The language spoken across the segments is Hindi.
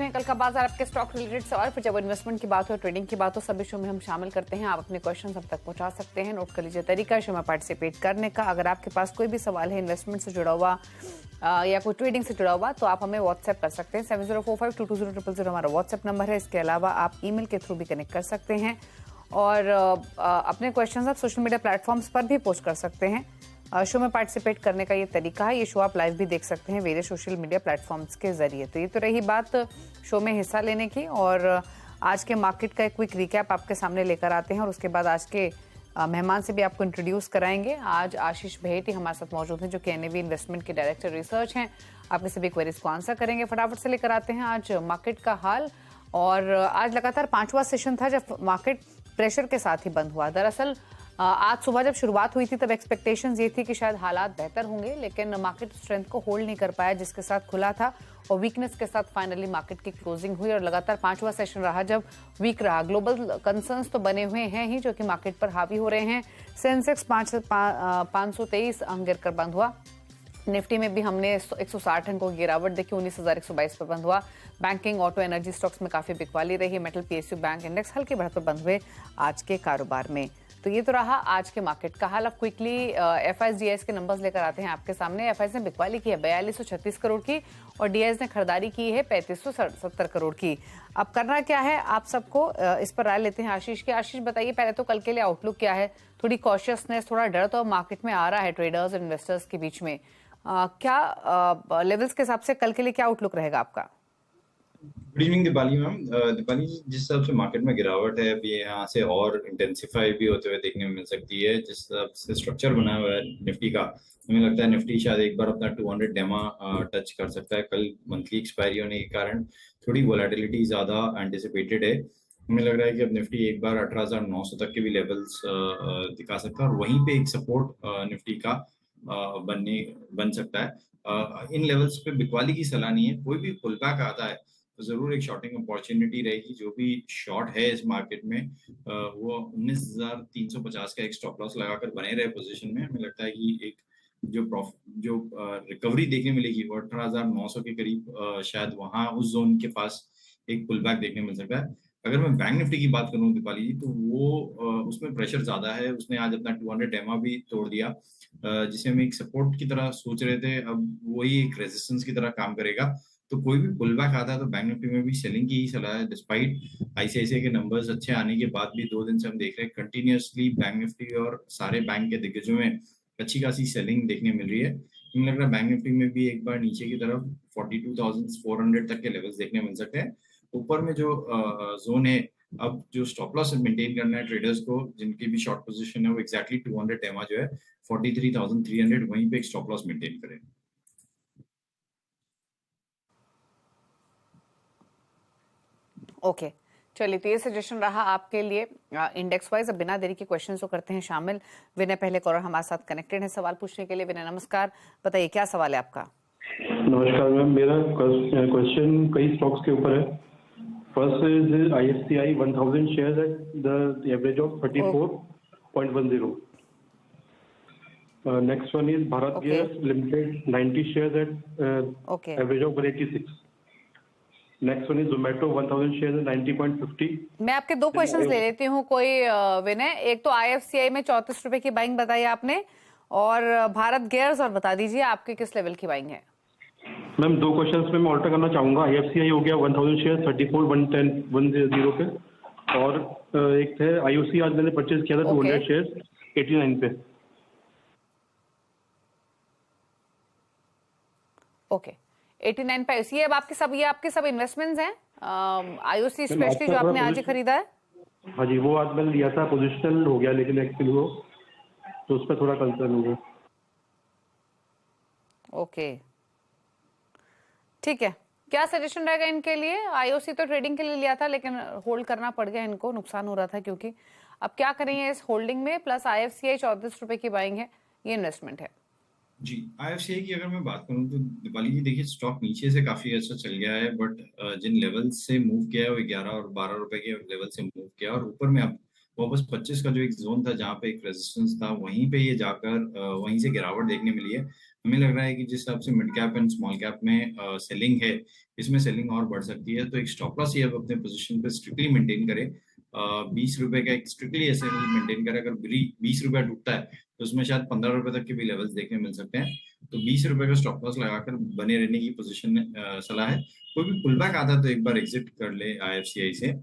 रहे हैं कल का बाजार आपके स्टॉक रिलेटेड सवाल। फिर जब इन्वेस्टमेंट की बात हो, ट्रेडिंग की बात हो, सभी शो में हम शामिल करते हैं। आप अपने क्वेश्चन हम तक पहुंचा सकते हैं। नोट कर लीजिए तरीका शो में पार्टिसिपेट करने का। अगर आपके पास कोई भी सवाल है इन्वेस्टमेंट से जुड़ा हुआ या कोई ट्रेडिंग से जुड़ा हुआ, तो आप हमें व्हाट्सएप कर सकते हैं। 7045220000 हमारा व्हाट्सएप नंबर है। इसके अलावा आप ईमेल के थ्रू भी कनेक्ट कर सकते हैं और अपने क्वेश्चन आप सोशल मीडिया प्लेटफॉर्म्स पर भी पोस्ट कर सकते हैं। शो में पार्टिसिपेट करने का ये तरीका है। ये शो आप लाइव भी देख सकते हैं वेरियस सोशल मीडिया प्लेटफॉर्म्स के जरिए। तो ये तो रही बात शो में हिस्सा लेने की, और आज के मार्केट का एक क्विक रिकैप आपके सामने लेकर आते हैं और उसके बाद आज के मेहमान से भी आपको इंट्रोड्यूस कराएंगे। आज आशीष भेटी हमारे साथ मौजूद हैं, जो कि एनएवी इन्वेस्टमेंट के डायरेक्टर रिसर्च हैं। आपके सभी क्वेरीज को आंसर करेंगे। फटाफट से लेकर आते हैं आज मार्केट का हाल। और आज लगातार 5वां सेशन था जब मार्केट प्रेशर के साथ ही बंद हुआ। दरअसल आज सुबह जब शुरुआत हुई थी तब एक्सपेक्टेशंस ये थी कि शायद हालात बेहतर होंगे, लेकिन मार्केट स्ट्रेंथ को होल्ड नहीं कर पाया जिसके साथ खुला था, और वीकनेस के साथ फाइनली मार्केट की क्लोजिंग हुई। और लगातार 5वां सेशन रहा जब वीक रहा। ग्लोबल कंसर्न्स तो बने हुए हैं ही, जो कि मार्केट पर हावी हो रहे हैं। सेंसेक्स 523 अंक गिरकर बंद हुआ। निफ्टी में भी हमने 160 अंकों की गिरावट देखी, 19,122 पर बंद हुआ। बैंकिंग, ऑटो, एनर्जी स्टॉक्स में काफी बिकवाली रही। मेटल, पीएसयू बैंक इंडेक्स हल्के बढ़त पर बंद हुए आज के कारोबार में। तो ये तो रहा आज के मार्केट का हाल। अब क्विकली एफआईएस डीआईएस के नंबर्स लेकर आते हैं आपके सामने। एफआईएस ने बिकवाली की है 4236 करोड़ की, और डीआईएस ने खरीदारी की है 3570 करोड़ की। अब करना क्या है आप सबको, इस पर राय लेते हैं आशीष की। आशीष बताइए पहले तो कल के लिए आउटलुक क्या है। थोड़ी कॉशियसनेस, थोड़ा डर तो मार्केट में आ रहा है ट्रेडर्स इन्वेस्टर्स के बीच में। क्या लेवल्स के हिसाब से कल के लिए क्या आउटलुक रहेगा आपका? Good evening Deepali ma'am. Deepali ji, जिस हिसाब से मार्केट में गिरावट है अभी यहाँ से और इंटेंसिफाई भी होते हुए देखने में मिल सकती है। जिस हिसाब से स्ट्रक्चर बना हुआ है निफ्टी का, हमें लगता है निफ्टी शायद एक बार अपना 200 डेमा टच कर सकता है। कल मंथली एक्सपायरी होने के कारण थोड़ी वोलेटिलिटी ज्यादा एंटिसिपेटेड है। हमें लग रहा है कि अब निफ्टी एक बार 18,900 तक के भी लेवल्स दिखा सकता है, और वहीं पे एक सपोर्ट निफ्टी का बन सकता है। इन लेवल्स पे बिकवाली की सलाह नहीं है। कोई भी पुल बैक आता है तो जरूर एक शॉर्टिंग अपॉर्चुनिटी रहेगी। जो भी शॉर्ट है इस मार्केट में वो 19,350 का एक स्टॉप लॉस लगाकर बने रहे पोजीशन में। हमें लगता है कि एक जो रिकवरी देखने मिलेगी वो 18,900 के करीब, शायद वहां उस जोन के पास एक पुल बैक देखने मिल सकता है। अगर मैं बैंक निफ्टी की बात करूं दीपाली जी, तो वो उसमें प्रेशर ज्यादा है। उसने आज अपना 200 डेमा भी तोड़ दिया, जिसे हम एक सपोर्ट की तरह सोच रहे थे, अब वही एक रेजिस्टेंस की तरह काम करेगा। तो कोई भी पुल बैक आता है तो बैंक निफ्टी में भी सेलिंग की ही सलाह है। डिस्पाइट आईसीआईसीआई के नंबर्स अच्छे आने के बाद भी 2 दिन से हम देख रहे हैं कंटिन्यूअसली बैंक निफ्टी और सारे बैंक के दिग्गजों में अच्छी खासी सेलिंग देखने मिल रही है। मुझे लग रहा है बैंक निफ्टी में भी एक बार नीचे की तरफ 42,400 तक के लेवल्स देखने मिल सकते हैं। ऊपर में जो जोन है, अब जो स्टॉप लॉस मेंटेन करना है ट्रेडर्स को, जिनकी भी शॉर्ट पोजीशन है, वो एक्जैक्टली 200 टेमा जो है 43,300, वहीं पे एक स्टॉप लॉस मेंटेन करें। ओके चलिए, तो ये सजेशन रहा आपके लिए इंडेक्स वाइज। अब बिना देरी के क्वेश्चन को करते हैं शामिल। विनय पहले कॉलर हमारे साथ कनेक्टेड है सवाल पूछने के लिए। विनय नमस्कार, बताइए क्या सवाल है आपका? नमस्कार मैम, मेरा क्वेश्चन कई स्टॉक्स के ऊपर है। First is IFCI 1000 shares at the average of 34.10। Next one is Bharat gas limited 90 shares at average of 186। Next one is Zomato 1000 shares at 90.50। मैं आपके दो क्वेश्चंस ले लेती हूँ कोई विनय। एक तो आईएफसीआई में 34 रुपए की बाइंग बताई आपने, और भारत गैस और बता दीजिए आपके किस लेवल की बाइंग है? मैम दो क्वेश्चंस में मैं ऑल्टर करना चाहूंगा। आईएफसीआई हो गया 1000 शेयर 34.10 पे, और एक थे आईओसी, आज मैंने परचेज किया था 200 शेयर 89 पे। ओके 89 पे आईओसी। अब ये आपके सब इन्वेस्टमेंट्स हैं आईओसी स्पेशली जो आपने आज ही खरीदा है? हाँ जी, वो आज मैंने लिया था, पोजिशनल हो गया लेकिन एक्चुअली वो, तो उस पर थोड़ा कंसर्न हो गया। ओके ठीक है, क्या सजेशन रहेगा इनके लिए? आईओसी तो ट्रेडिंग के लिए लिया था लेकिन होल्ड करना पड़ गया इनको, नुकसान हो रहा था क्योंकि। अब क्या करेंगे इस होल्डिंग में? प्लस आईएफसीआई 34 रुपए की बाइंग है, ये इन्वेस्टमेंट है जी। आईएफसीआई की अगर मैं बात करूं तो दीपाली जी देखिए, स्टॉक नीचे से काफी अच्छा चल गया है, बट जिन लेवल से मूव किया है वो 11 और 12 रुपए के लेवल से मूव किया, और ऊपर में अब वापस 25 का जो एक जोन था जहाँ पे एक रेजिस्टेंस था, वहीं पे ये जाकर वहीं से गिरावट देखने मिली है। हमें लग रहा है कि जिस हिसाब से mid cap and small cap में सेलिंग है, इसमें सेलिंग और बढ़ सकती है। तो एक स्टॉप लॉस ये अब अपने पोजीशन पे स्ट्रिक्टली मेंटेन करे, 20 रुपए का एक स्ट्रिक्टली ऐसे मेंटेन करे। अगर 20 रुपया टूटता है तो उसमें शायद 15 रुपए तक के भी लेवल्स देखने मिल सकते हैं। तो 20 रुपए का स्टॉप लॉस लगाकर बने रहने की पोजीशन में सलाह है। कोई भी पुल बैक आता है तो एक बार एग्जिट कर ले IFCI से।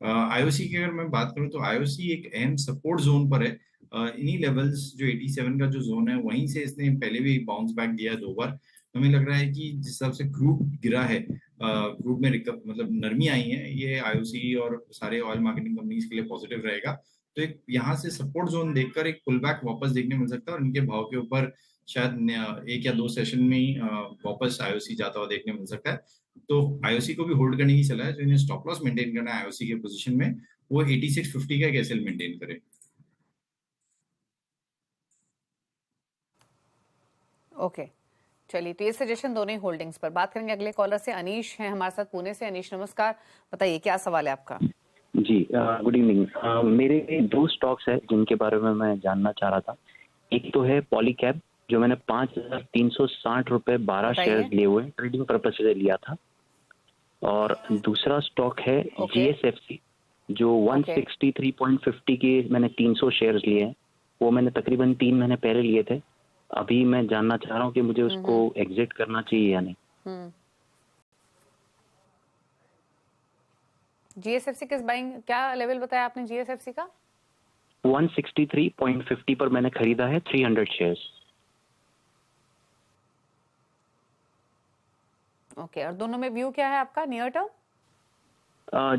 आईओसी की अगर मैं बात करूं तो आईओसी एक अहम सपोर्ट जोन पर है। इन्हीं लेवल्स जो 87 का जो जोन है, वहीं से इसने पहले भी बाउंस बैक दिया है 2 बार। हमें लग रहा है कि जिस हिसाब से क्रूड गिरा है, क्रूड में मतलब नरमी आई है, ये आईओसी और सारे ऑयल मार्केटिंग कंपनीज के लिए पॉजिटिव रहेगा। तो एक यहाँ से सपोर्ट जोन देखकर एक पुल बैक वापस देखने मिल सकता है, और इनके भाव के ऊपर शायद 1 या 2 सेशन में ही वापस आईओसी जाता हुआ देखने मिल सकता है। तो आईओसी को भी होल्ड करने की सलाह है। जो इन्हें स्टॉप लॉस मेंटेन करना है आईओसी के पोजीशन में, वो 8650 का एक एसएल मेंटेन करे। ओके, चलिए, तो ये सजेशन दोनों ही होल्डिंग्स पर। बात करेंगे अगले कॉलर से। अनीश हैं हमारे साथ पुणे से। अनीश नमस्कार, बताइए क्या सवाल है आपका? जी गुड इवनिंग। मेरे 2 स्टॉक्स है जिनके बारे में मैं जानना चाह रहा था। एक तो है पॉलीकैब, जो मैंने 5,360 रुपए 12 शेयर लिए हुए ट्रेडिंग पर्पज से लिया था। और दूसरा स्टॉक है GSFC, जो 163.50 के मैंने 300 शेयर्स लिए हैं। वो मैंने तकरीबन 3 महीने पहले लिए थे। अभी मैं जानना चाह रहा हूँ कि मुझे उसको एग्जिट करना चाहिए या नहीं। GSFC किस बाइंग, क्या लेवल बताया आपने GSFC का? 163.50 पर मैंने खरीदा है 300 शेयर्स। ओके, और दोनों में व्यू क्या है आपका नियर टर्म?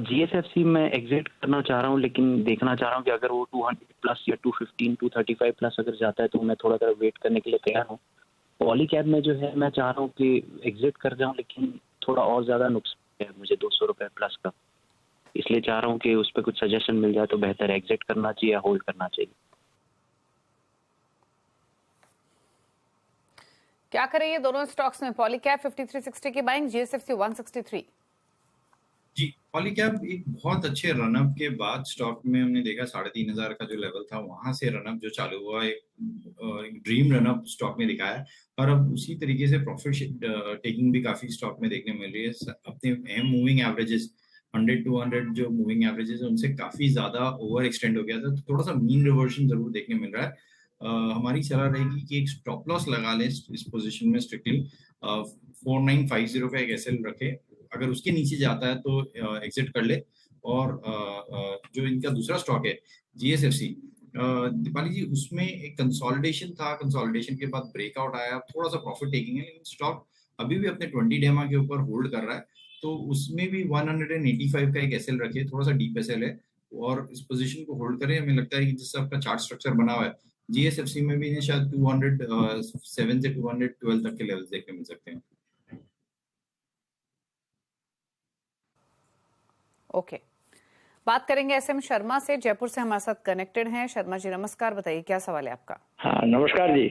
GSFC में एग्जिट करना चाह रहा हूँ, लेकिन देखना चाह रहा हूँ कि अगर वो 200 प्लस या 215 235 प्लस अगर जाता है तो मैं थोड़ा सा वेट करने के लिए तैयार हूँ। पॉलीकैब में जो है मैं चाह रहा हूँ कि एग्जिट कर जाऊँ, लेकिन थोड़ा और ज्यादा नुकसान है मुझे 200 रुपए प्लस का। इसलिए चाह रहा हूँ कि उस पर कुछ सजेशन मिल जाए तो बेहतर है, एग्जिट करना चाहिए या होल्ड करना चाहिए। क्या करें ये दोनों स्टॉक्स में? पॉलीकैब 5360 की बाइंग, GSFC 163। जी, पॉलीकैब एक बहुत अच्छे रनअप के बाद स्टॉक में हमने देखा 3,500 का जो लेवल था, वहां से रनअप जो चालू हुआ, एक ड्रीम रनअप स्टॉक में दिखाया। और अब उसी तरीके से प्रॉफिट टेकिंग भी काफी स्टॉक में देखने मिल रही है। अपने अहम मूविंग एवरेजेस 100-200 जो मूविंग एवरेजेस है, उनसे काफी ज्यादा ओवर एक्सटेंड हो गया था। तो थोड़ा सा मीन रिवर्जन जरूर देखने मिल रहा है। हमारी सलाह रहेगी कि एक स्टॉप लॉस लगा लें इस पोजीशन में स्ट्रिक्टली। 4950 का एक एसएल रखे, अगर उसके नीचे जाता है तो एग्जिट कर ले। और जो इनका दूसरा स्टॉक है GSFC, दीपाली जी, उसमें एक कंसोलिडेशन था, कंसोलिडेशन के बाद ब्रेकआउट आया, थोड़ा सा प्रॉफिट टेकिंग है, लेकिन स्टॉक अभी भी अपने 20 डेमा के ऊपर होल्ड कर रहा है। तो उसमें भी 185 का एक एसएल रखे, थोड़ा सा डीप एसएल है, और इस पोजीशन को होल्ड करें। हमें लगता है कि जिससे आपका चार्ट स्ट्रक्चर बना हुआ है, GSFC में भी शायद 207 से 212 तक के लेवल्स देखने मिल सकते हैं। ओके, बात करेंगे SM शर्मा से, जयपुर से हमारे साथ कनेक्टेड हैं। शर्मा जी नमस्कार, बताइए क्या सवाल है आपका? हाँ नमस्कार जी।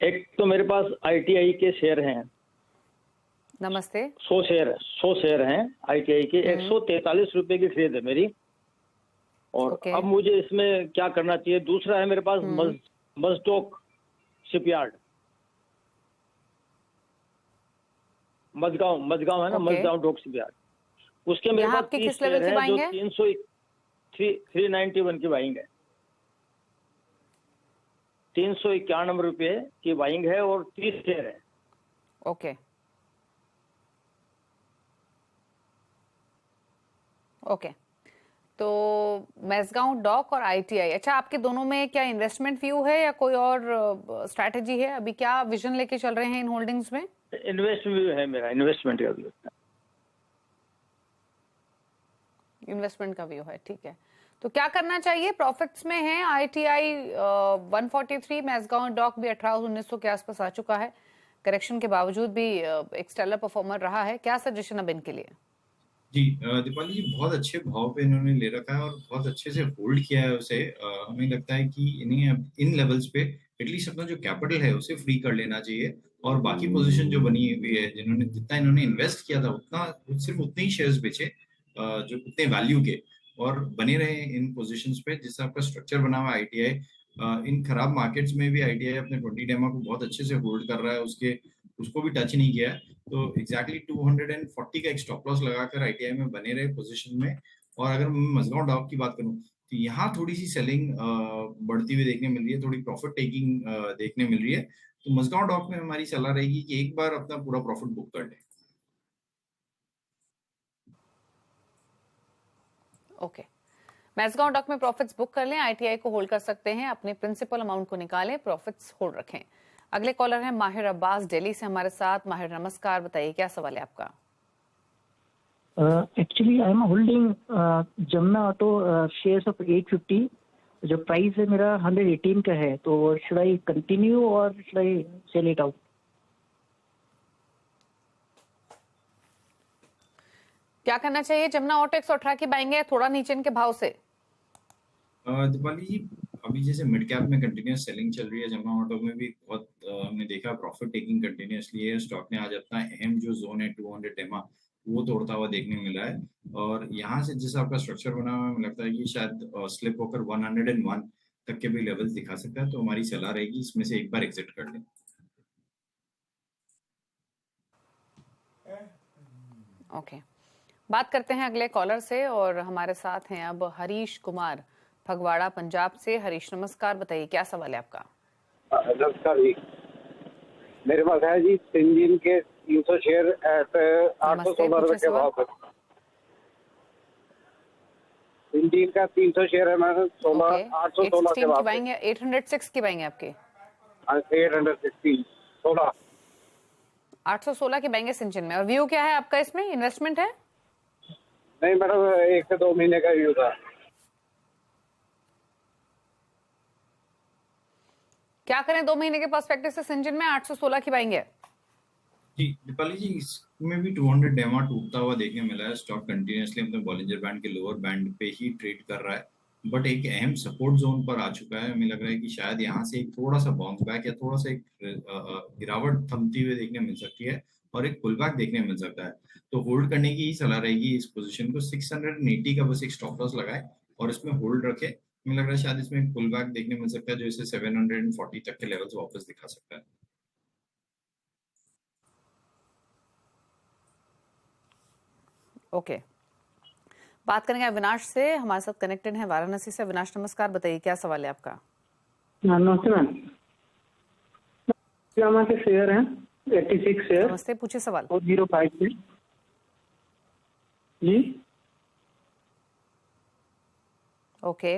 एक तो मेरे पास ITI के शेयर हैं। नमस्ते। 100 शेयर हैं ITI के। 143 रुपए की खरीद है मेरी। और अब मुझे इसमें क्या करना चाहिए? दूसरा है मेरे पास मजदोक शिपयार्ड, मजगांव है ना, मजगांव डॉक शिपयार्ड। उसके मेरे पास 30 शेयर है जो 391 की बाइंग है। 391 रुपए की बाइंग है और 30 शेयर है। ओके, ओके, तो मैसगांव डॉक और ITI, अच्छा, आपके दोनों में क्या इन्वेस्टमेंट व्यू है या कोई और स्ट्रैटेजी है? अभी क्या विजन लेके चल रहे हैं इन होल्डिंग्स में? इन्वेस्टमेंट व्यू है मेरा, इन्वेस्टमेंट का व्यू। इन्वेस्टमेंट का व्यू है, ठीक है। तो क्या करना चाहिए? प्रॉफिट्स में है ITI 143, मैसगांव डॉक भी 1800-1900 के आसपास आ चुका है। करेक्शन के बावजूद भी एक स्टेलर परफॉर्मर रहा है। क्या सजेशन अब इनके लिए? जी, दीपाली जी, बहुत अच्छे भाव पे इन्होंने ले रखा है और बहुत अच्छे से होल्ड किया है उसे। हमें लगता है कि इन्हें अब इन लेवल्स पे एटलीस्ट अपना जो कैपिटल है उसे फ्री कर लेना चाहिए। और बाकी पोजीशन जो बनी हुई है, जितना इन्होंने इन्वेस्ट किया था, उतना सिर्फ उतने ही शेयर्स बेचे जो उतने वैल्यू के। और बने रहे इन पोजीशंस पे, जिससे आपका स्ट्रक्चर बना हुआ आईटीआई इन खराब मार्केट्स में भी आईटीआई अपने 20 डेमा को बहुत अच्छे से होल्ड कर रहा है, उसको भी टच नहीं किया है। तो एग्जैक्टली 240 का एक स्टॉप लॉस लगाकर आईटीआई में बने रहे पोजीशन में। और अगर मैं मजगांव डॉक की बात करूं तो यहाँ थोड़ी सी सेलिंग बढ़ती हुई देखने मिल रही है, थोड़ी प्रॉफिट टेकिंग देखने मिल रही है। तो मजगांव डॉक में हमारी सलाह रहेगी कि एक बार अपना पूरा प्रॉफिट बुक कर लें। ओके, मैसगांव डॉक में प्रॉफिट्स बुक कर लें, आईटीआई को होल्ड कर सकते हैं, अपने प्रिंसिपल अमाउंट को निकालें, प्रॉफिट्स होल्ड रखें। अगले कॉलर हैं माहिर अब्बास दिल्ली से हमारे साथ। माहिर नमस्कार, बताइए क्या सवाल है आपका? Actually I am holding Jamuna auto shares of 850, जो प्राइस है मेरा 118 का है, तो शुड आई कंटिन्यू और should I sell it out? क्या करना चाहिए? जमुना ऑटो 118 की बाइंग है, थोड़ा नीचे इनके भाव से। दीपाली जी, अभी जैसे मिड कैप में कंटिन्यूस सेलिंग चल रही है, जमुना ऑटो में भी बहुत हमने देखा प्रॉफिट टेकिंग कंटिन्यूसली है। स्टॉक ने आज अपना अहम जो जोन है 200 डेमा वो तोड़ता हुआ देखने मिला है। और यहाँ से जिस आपका स्ट्रक्चर बना हुआ है, मुझे लगता है कि शायद स्लिप होकर 101 तक के भी लेवल्स दिखा सकता है। तो हमारी सलाह रहेगी इसमें से एक बार एग्जिट कर लें। ओके, बात करते हैं अगले कॉलर से और हमारे साथ हैं अब हरीश कुमार फगवाड़ा पंजाब से। हरीश नमस्कार, बताइए क्या सवाल है आपका? नमस्कार जी, मेरे पास है जी सिंजीन के 300 शेयर एट 816 रुपए के भाव पर। सिंजीन का 300 शेयर है मैडम 816 के भाव पर। 806 की बाइंग है आपके? 816 816 की बाइंग है सिंजीन में। और व्यू क्या है आपका इसमें? इन्वेस्टमेंट है? नहीं मैडम, 1 से 2 महीने का व्यू था। क्या करें 2 महीने के पर्सपेक्टिव से सिंजीन में 816 की बाइंग है? जी दीपाली जी, इसमें भी 200 डेमा टूटता हुआ देखने मिला है। स्टॉक कंटिन्यूसली अपने बॉलिंजर बैंड के लोअर बैंड पे ही ट्रेड कर रहा है, बट एक अहम सपोर्ट जोन पर आ चुका है। हमें लग रहा है कि शायद यहाँ से एक थोड़ा सा बाउंस बैक या थोड़ा सा एक गिरावट थमती हुई देखने मिल सकती है और एक पुल बैक देखने मिल सकता है। तो होल्ड करने की ही सलाह रहेगी इस पोजीशन को। 680 का बस एक स्टॉप लॉस लगाए और इसमें होल्ड रखे। हमें लग रहा है शायद इसमें एक पुल बैक देखने मिल सकता है, जो इसे 740 तक के लेवल्स वापस दिखा सकता है। ओके, बात करेंगे अविनाश से, हमारे साथ कनेक्टेड है वाराणसी से। अविनाश नमस्कार, बताइए क्या सवाल है आपका? नमस्ते मैम, हमारे शेयर हैं 86 शेयर। नमस्ते, पूछिए सवाल। 405 पे जी। ओके,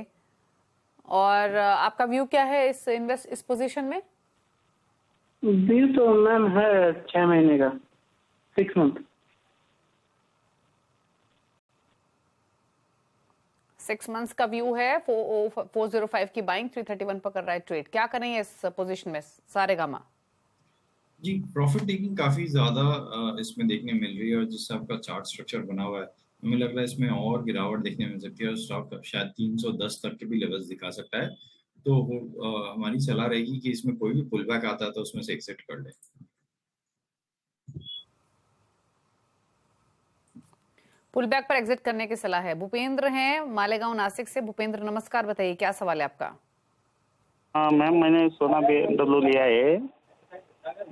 और आपका व्यू क्या है इस पोजीशन में? व्यू तो मैम है 6 महीने का, 6 मंथ। 6 मंथ्स का व्यू है। 405 की बाइंग, 331 पर कर रहा है ट्रेड। क्या करें इस पोजीशन में सारे गामा? जी, प्रॉफिट टेकिंग काफी ज्यादा इसमें देखने मिल रही है और जिससे आपका चार्ट स्ट्रक्चर बना हुआ है, हमें लग रहा है इसमें और गिरावट देखने मिल सकती है और स्टॉक शायद 310 तक के भी लेवल्स दिखा सकता है। तो हमारी सलाह रहेगी कि इसमें कोई भी पुल बैक आता है तो उसमें से एग्जिट कर ले। पुल बैक पर एग्जिट करने की सलाह है। भूपेंद्र हैं मालेगांव नासिक से। भूपेंद्र नमस्कार, बताइए क्या सवाल है आपका? हाँ मैम, मैंने सोना BMW लिया है,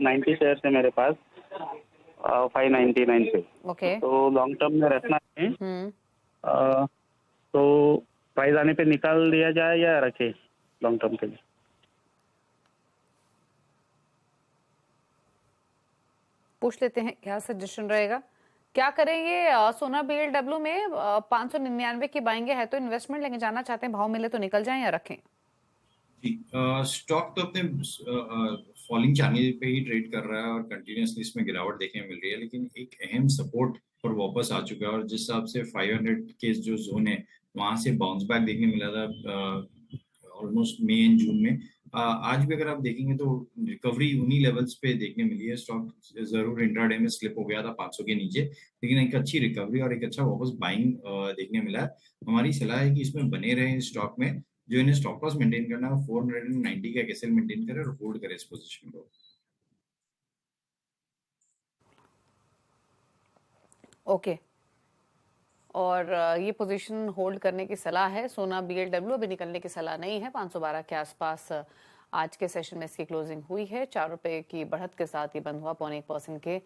90 शेयर है मेरे पास, 599 पे। ओके, तो लॉन्ग टर्म में रखना है। तो प्राइस आने पे निकाल दिया जाए या रखे लॉन्ग टर्म के लिए? पूछ लेते हैं क्या सजेशन रहेगा। क्या करेंगे सोना BMW में 599 की बाइंग है तो इन्वेस्टमेंट लेके जाना चाहते हैं, भाव मिले तो निकल जाएं या रखें? जी, स्टॉक तो अपने फॉलिंग चैनल पे ही ट्रेड कर रहा है और कंटिन्यूसली इसमें गिरावट देखने मिल रही है, लेकिन एक अहम सपोर्ट पर वापस आ चुका है और जिस हिसाब से 500 के जो जोन है वहां से बाउंस बैक देखने मिला था ऑलमोस्ट मई एंड जून में। आज भी अगर आप देखेंगे तो रिकवरी उन्हीं लेवल्स पे देखने मिली है। स्टॉक जरूर इंट्राडे में स्लिप हो गया था 500 के नीचे, लेकिन एक अच्छी रिकवरी और एक अच्छा वापस बाइंग देखने मिला है। हमारी सलाह है कि इसमें बने रहे स्टॉक में। जो इन्हें स्टॉप लॉस मेंटेन करना है 490 का कैसे मेंटेन करे और होल्ड करे इस पोजीशन को। ओके, और ये पोजीशन होल्ड करने की सलाह है। सोना BLW अभी निकलने की सलाह नहीं है। 512 के आसपास आज के सेशन में इसकी क्लोजिंग हुई है। 4 रुपए की बढ़त के साथ ये बंद हुआ 0.25% के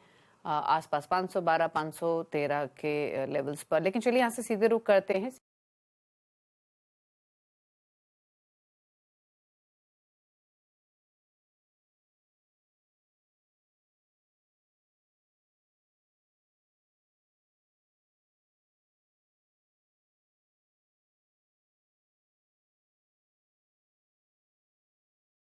आसपास 512 513 के लेवल्स पर। लेकिन चलिए यहाँ से सीधे रुख करते हैं।